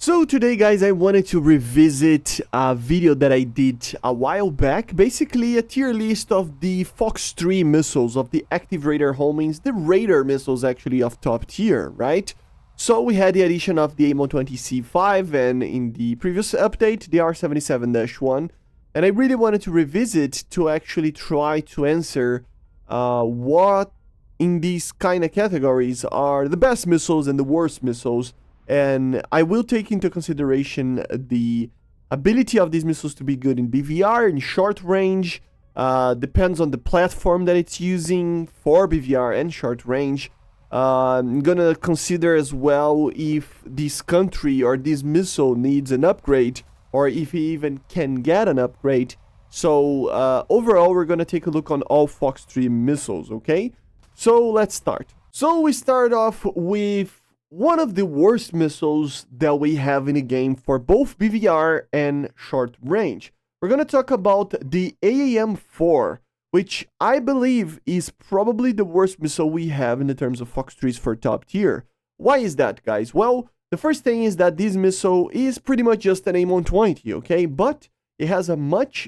So today, guys, I wanted to revisit a video that I did a while back, basically a tier list of the FOX-3 missiles, of the active radar homings, the radar missiles actually of top tier, right? So we had the addition of the AIM-120C-5 and in the previous update, the R77-1, and I really wanted to revisit to actually try to answer what in these kind of categories are the best missiles and the worst missiles. And I will take into consideration the ability of these missiles to be good in BVR, in short range, depends on the platform that it's using for BVR and short range. I'm gonna consider as well if this country or this missile needs an upgrade, or if it even can get an upgrade. So overall, we're gonna take a look on all FOX-3 missiles, okay? So let's start. So we start off with one of the worst missiles that we have in the game for both BVR and short range. We're going to talk about the AIM-4, which I believe is probably the worst missile we have in the terms of FOX-3s for top tier. Why is that, guys? Well, the first thing is that this missile is pretty much just an AIM-120, okay? But it has a much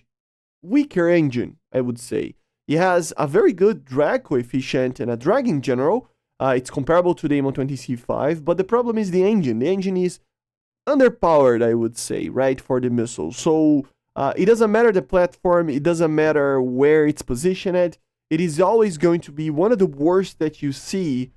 weaker engine, I would say. It has a very good drag coefficient and a drag in general. It's comparable to the AIM-120C-5, but the problem is the engine. The engine is underpowered, I would say, right, for the missile. So it doesn't matter the platform, it doesn't matter where it's positioned. It is always going to be one of the worst that you see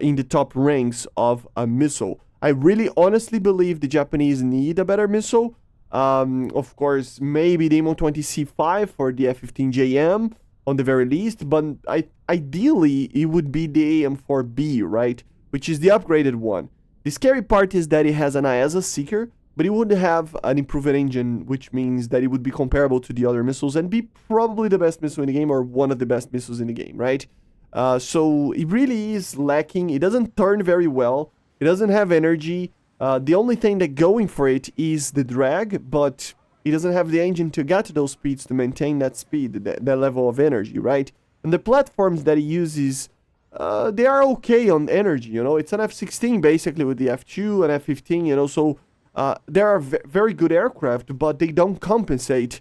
in the top ranks of a missile. I really honestly believe the Japanese need a better missile. Of course, maybe the AIM-120C-5 or the F-15JM on the very least, but ideally it would be the AIM-4B, right, which is the upgraded one. The scary part is that it has an IASA seeker, but it would have an improved engine, which means that it would be comparable to the other missiles and be probably the best missile in the game, or one of the best missiles in the game, right? So it really is lacking. It doesn't turn very well. It doesn't have energy. The only thing that going for it is the drag, but it doesn't have the engine to get to those speeds to maintain that speed, that level of energy, right? And the platforms that it uses, they are okay on energy, you know? It's an F-16 basically with the F-2 and F-15, you know? So they are very good aircraft, but they don't compensate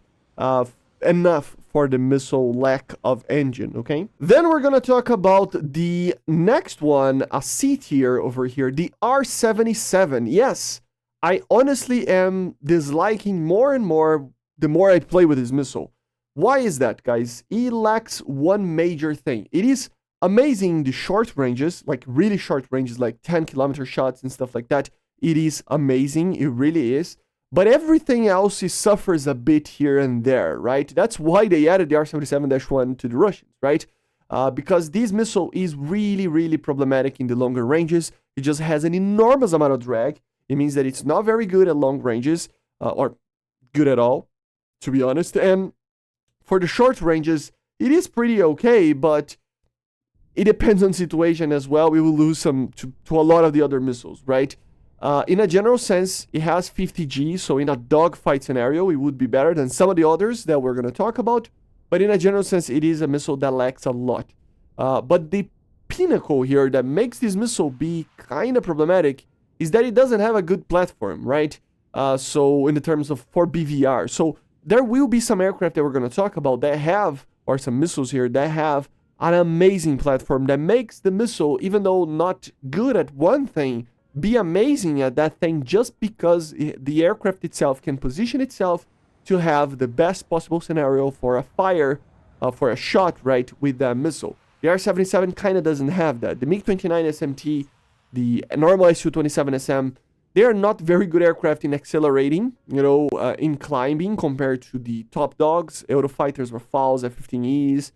enough for the missile lack of engine, okay? Then we're gonna talk about the next one, a C tier over here, the R-77. Yes, I honestly am disliking more and more the more I play with this missile. Why is that, guys? It lacks one major thing. It is amazing in the short ranges, like really short ranges, like 10-kilometer shots and stuff like that. It is amazing, it really is. But everything else suffers a bit here and there, right? That's why they added the R77-1 to the Russians, right? Because this missile is really, really problematic in the longer ranges. It just has an enormous amount of drag. It means that it's not very good at long ranges, or good at all, to be honest. And for the short ranges, it is pretty okay, but it depends on situation as well. We will lose some to a lot of the other missiles, right? In a general sense, it has 50G, so in a dogfight scenario, it would be better than some of the others that we're going to talk about. But in a general sense, it is a missile that lacks a lot. But the pinnacle here that makes this missile be kind of problematic is that it doesn't have a good platform, right? So in the terms of for BVR. So there will be some aircraft that we're going to talk about that have, or some missiles here that have an amazing platform that makes the missile, even though not good at one thing, be amazing at that thing just because the aircraft itself can position itself to have the best possible scenario for a fire, for a shot, right, with that missile. The R-77 kind of doesn't have that. The MiG-29 SMT, the normal Su-27 SM, they are not very good aircraft in accelerating, you know, in climbing compared to the top dogs, Eurofighters, Rafales, F-15Es,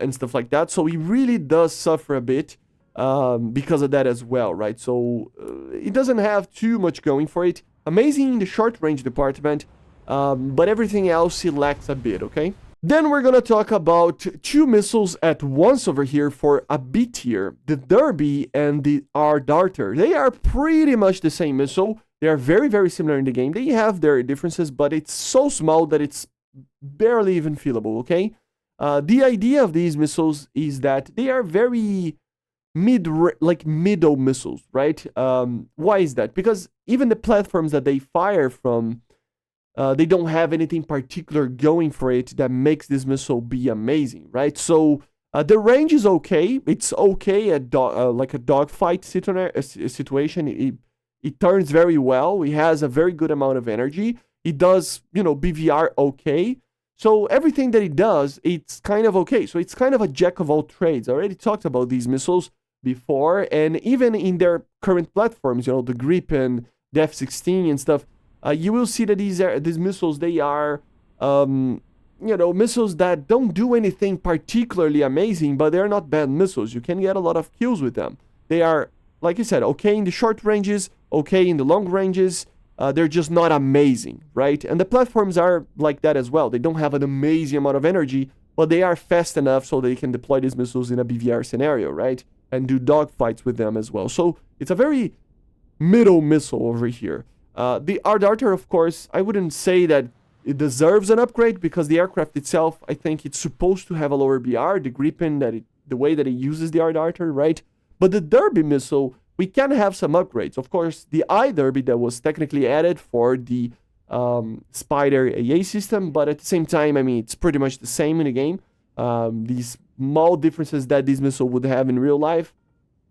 and stuff like that. So he really does suffer a bit because of that as well, right? So it doesn't have too much going for it. Amazing in the short range department, but everything else it lacks a bit, okay? Then we're gonna talk about two missiles at once over here for a B tier, the Derby and the R-Darter. They are pretty much the same missile. They are very, very similar in the game. They have their differences, but it's so small that it's barely even feelable, okay? The idea of these missiles is that they are very middle missiles, right? Why is that? Because even the platforms that they fire from, they don't have anything particular going for it that makes this missile be amazing, right? So the range is okay. It's okay at like a dogfight situation. It turns very well. It has a very good amount of energy. It does, BVR okay. So everything that it does, it's kind of okay. So it's kind of a jack of all trades. I already talked about these missiles before, and even in their current platforms, the Gripen, the F-16 and stuff, you will see that these missiles, they are, missiles that don't do anything particularly amazing, but they're not bad missiles. You can get a lot of kills with them. They are, like I said, okay in the short ranges, okay in the long ranges. They're just not amazing, right? And the platforms are like that as well. They don't have an amazing amount of energy, but they are fast enough so they can deploy these missiles in a BVR scenario, right? And do dogfights with them as well. So it's a very middle missile over here. The Darter, of course, I wouldn't say that it deserves an upgrade because the aircraft itself, I think it's supposed to have a lower BR. The Gripen, the way that it uses the Darter, right? But the Derby missile, we can have some upgrades. Of course, the iDerby that was technically added for the Spider AA system, but at the same time, I mean, it's pretty much the same in the game. These small differences that this missile would have in real life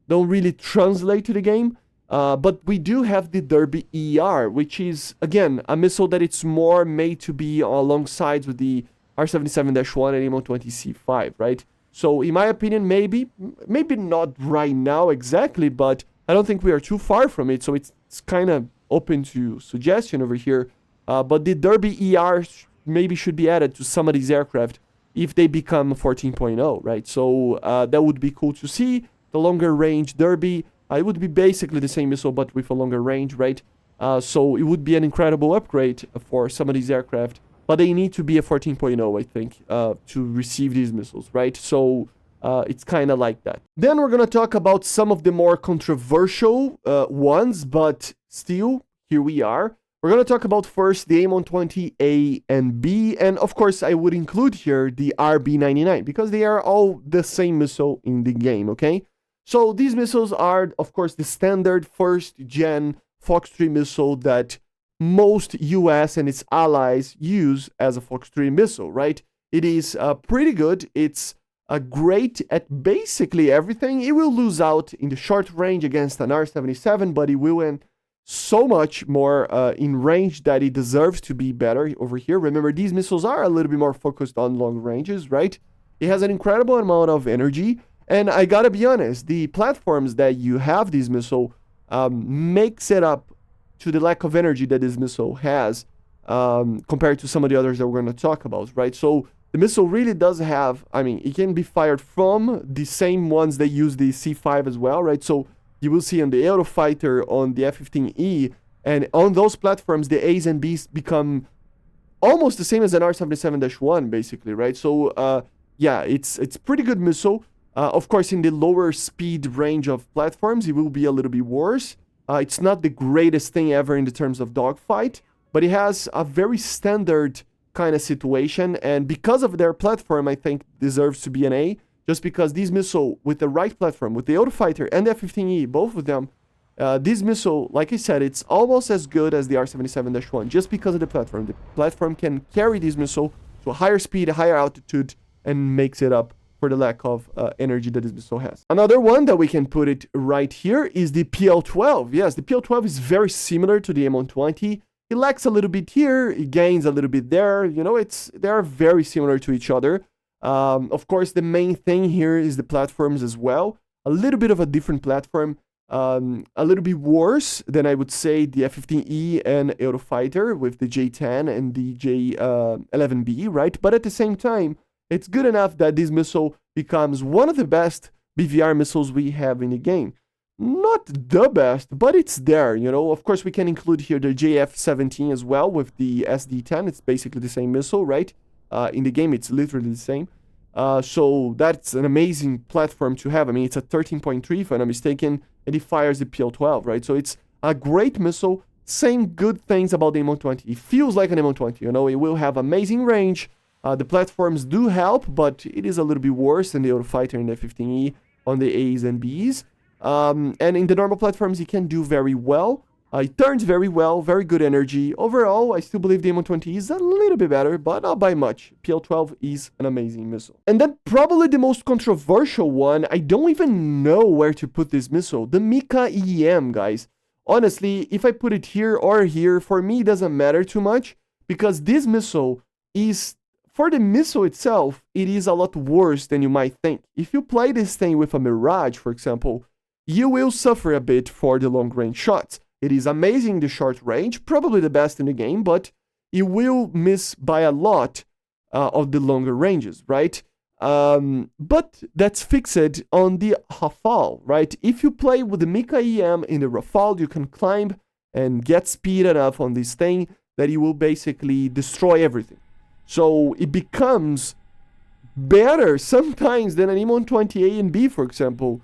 don't really translate to the game. But we do have the Derby ER, which is, again, a missile that it's more made to be alongside with the R77-1 and AIM-120C-5, right? So, in my opinion, maybe not right now exactly, but I don't think we are too far from it, so it's kind of open to suggestion over here. But the Derby ER maybe should be added to some of these aircraft if they become 14.0, right? So that would be cool to see. The longer range Derby, it would be basically the same missile, but with a longer range, right? So it would be an incredible upgrade for some of these aircraft, but they need to be a 14.0, I think, to receive these missiles, right? So it's kind of like that. Then we're going to talk about some of the more controversial ones, but still, here we are. We're going to talk about first the AIM-120A and B, and of course I would include here the RB99 because they are all the same missile in the game, okay? So these missiles are, of course, the standard first-gen FOX-3 missile that most US and its allies use as a FOX-3 missile, right? It is pretty good. It's great at basically everything. It will lose out in the short range against an R-77, but it will win so much more in range that it deserves to be better over here. Remember, these missiles are a little bit more focused on long ranges, right? It has an incredible amount of energy. And I gotta be honest, the platforms that you have this missile makes it up to the lack of energy that this missile has compared to some of the others that we're going to talk about, right? So the missile really does have, I mean, it can be fired from the same ones that use the C5 as well, right? So you will see on the Eurofighter, on the F-15E, and on those platforms, the A's and B's become almost the same as an R-77-1, basically, right? So, yeah, it's pretty good missile. Of course, in the lower speed range of platforms, it will be a little bit worse. It's not the greatest thing ever in the terms of dogfight, but it has a very standard kind of situation, and because of their platform, I think deserves to be an A, just because this missile, with the right platform, with the Eurofighter and the F-15E, both of them, this missile, like I said, it's almost as good as the R-77-1, just because of the platform. The platform can carry this missile to a higher speed, a higher altitude, and makes it up for the lack of energy that this missile has. Another one that we can put it right here is the PL-12. Yes, the PL-12 is very similar to the AIM-120. It lacks a little bit here, it gains a little bit there. You know, they are very similar to each other. Of course, the main thing here is the platforms as well. A little bit of a different platform. A little bit worse than I would say the F-15E and Eurofighter with the J-10 and the J-11B, right? But at the same time, it's good enough that this missile becomes one of the best BVR missiles we have in the game. Not the best, but it's there, you know. Of course, we can include here the JF-17 as well with the SD-10. It's basically the same missile, right? In the game, it's literally the same. So that's an amazing platform to have. I mean, it's a 13.3, if I'm not mistaken, and it fires the PL-12, right? So it's a great missile. Same good things about the AIM-120. It feels like an AIM-120, you know. It will have amazing range. The platforms do help, but it is a little bit worse than the Eurofighter and the F-15E. on the A's and B's. And in the normal platforms, it can do very well. It turns very well, very good energy. Overall, I still believe the AIM-120 is a little bit better, but not by much. PL-12 is an amazing missile. And then probably the most controversial one, I don't even know where to put this missile, the MICA EM, guys. Honestly, if I put it here or here, for me, it doesn't matter too much, because this missile is, for the missile itself, it is a lot worse than you might think. If you play this thing with a Mirage, for example, you will suffer a bit for the long-range shots. It is amazing in the short range, probably the best in the game, but you will miss by a lot of the longer ranges, right? But that's fixed on the Rafale, right? If you play with the MICA EM in the Rafale, you can climb and get speed enough on this thing that you will basically destroy everything. So it becomes better sometimes than an AIM-120A and B, for example,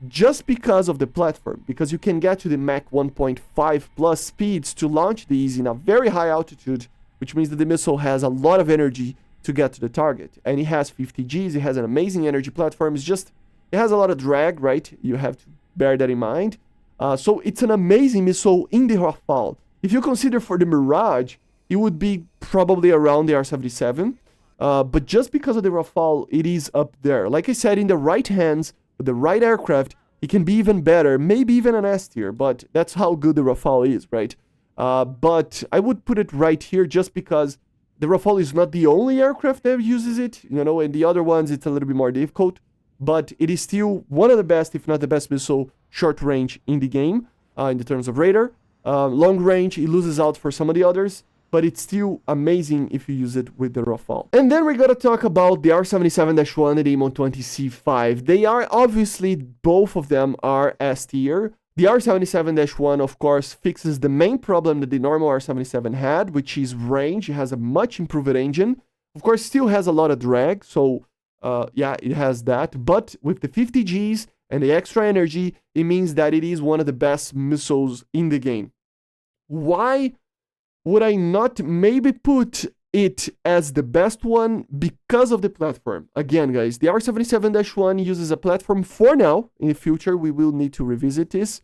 just because of the platform, because you can get to the Mach 1.5 plus speeds to launch these in a very high altitude, which means that the missile has a lot of energy to get to the target. And it has 50 Gs, it has an amazing energy platform, it has a lot of drag, right? You have to bear that in mind. So it's an amazing missile in the Rafale. If you consider for the Mirage, it would be probably around the R-77, but just because of the Rafale, it is up there. Like I said, in the right hands, with the right aircraft, it can be even better, maybe even an S tier, but that's how good the Rafale is, right? But I would put it right here just because the Rafale is not the only aircraft that uses it, you know, and the other ones, it's a little bit more difficult, but it is still one of the best, if not the best missile, short range in the game, in the terms of radar. Long range, it loses out for some of the others, but it's still amazing if you use it with the Rafale. And then we gotta talk about the R-77-1 and the AIM-120C-5. They are obviously, both of them are S tier. The R-77-1, of course, fixes the main problem that the normal R-77 had, which is range. It has a much improved engine. Of course, still has a lot of drag, so yeah, it has that. But with the 50 Gs and the extra energy, it means that it is one of the best missiles in the game. Why would I not maybe put it as the best one? Because of the platform. Again, guys, the R-77-1 uses a platform for now. In the future, we will need to revisit this.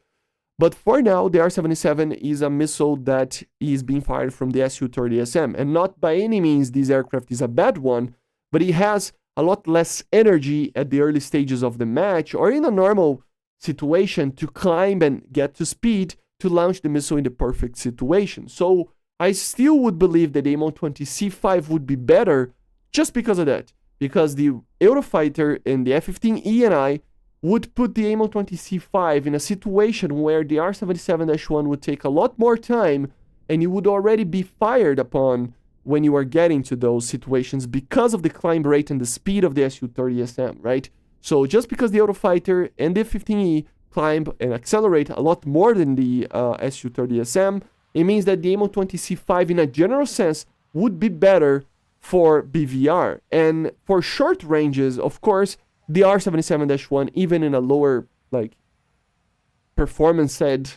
But for now, the R-77 is a missile that is being fired from the Su-30SM. And not by any means this aircraft is a bad one, but it has a lot less energy at the early stages of the match or in a normal situation to climb and get to speed to launch the missile in the perfect situation. So I still would believe that the AIM-120C-5 would be better just because of that. Because the Eurofighter and the F-15E and I would put the AIM-120C-5 in a situation where the R-77-1 would take a lot more time and you would already be fired upon when you are getting to those situations because of the climb rate and the speed of the Su-30SM, right? So just because the Eurofighter and the F-15E climb and accelerate a lot more than the Su-30SM, it means that the AIM-120C-5 in a general sense would be better for BVR. And for short ranges, of course, the R-77-1, even in a lower performance said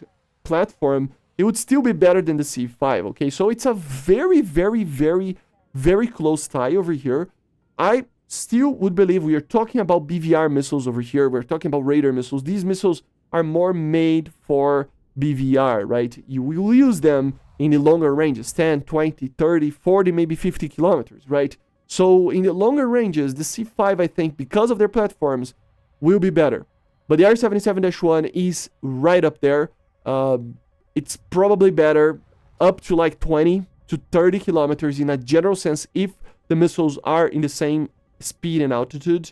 platform, it would still be better than the C-5, okay? So it's a very, very, very, very close tie over here. I still would believe we are talking about BVR missiles over here. We're talking about radar missiles. These missiles are more made for BVR, right? You will use them in the longer ranges, 10, 20, 30, 40, maybe 50 kilometers, right? So in the longer ranges, the C-5, I think, because of their platforms, will be better. But the R-77-1 is right up there. It's probably better up to 20 to 30 kilometers in a general sense if the missiles are in the same speed and altitude,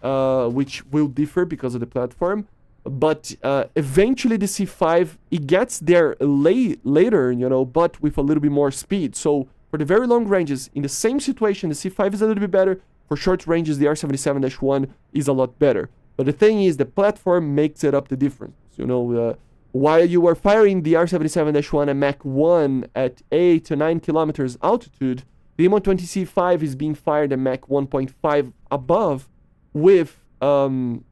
which will differ because of the platform. But eventually the C-5, it gets there later, you know, but with a little bit more speed. So for the very long ranges, in the same situation, the C-5 is a little bit better. For short ranges, the R-77-1 is a lot better. But the thing is, the platform makes it up the difference. You know, while you are firing the R-77-1 at Mach 1 at 8 to 9 kilometers altitude, the AIM-120C-5 is being fired at Mach 1.5 above with 11,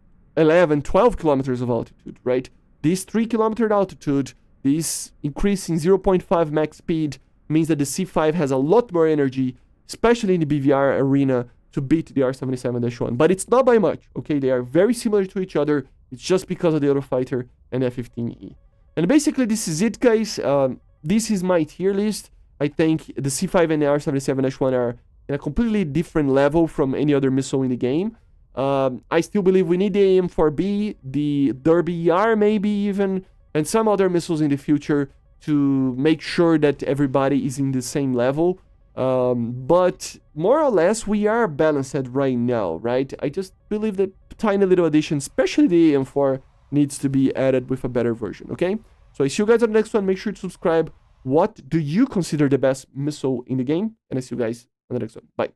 12 kilometers of altitude, right? This 3 kilometer altitude, this increase in 0.5 Mach speed means that the C-5 has a lot more energy, especially in the BVR arena, to beat the R77-1, but it's not by much, okay? They are very similar to each other. It's just because of the Eurofighter and F-15E. And basically, this is it, guys. This is my tier list. I think the C5 and the R77-1 are in a completely different level from any other missile in the game. I still believe we need the AIM-4B, the Derby ER maybe even, and some other missiles in the future to make sure that everybody is in the same level. But more or less, we are balanced right now, right? I just believe that tiny little additions, especially the AIM-4, needs to be added with a better version, okay? So I see you guys on the next one. Make sure to subscribe. What do you consider the best missile in the game? And I see you guys on the next one. Bye.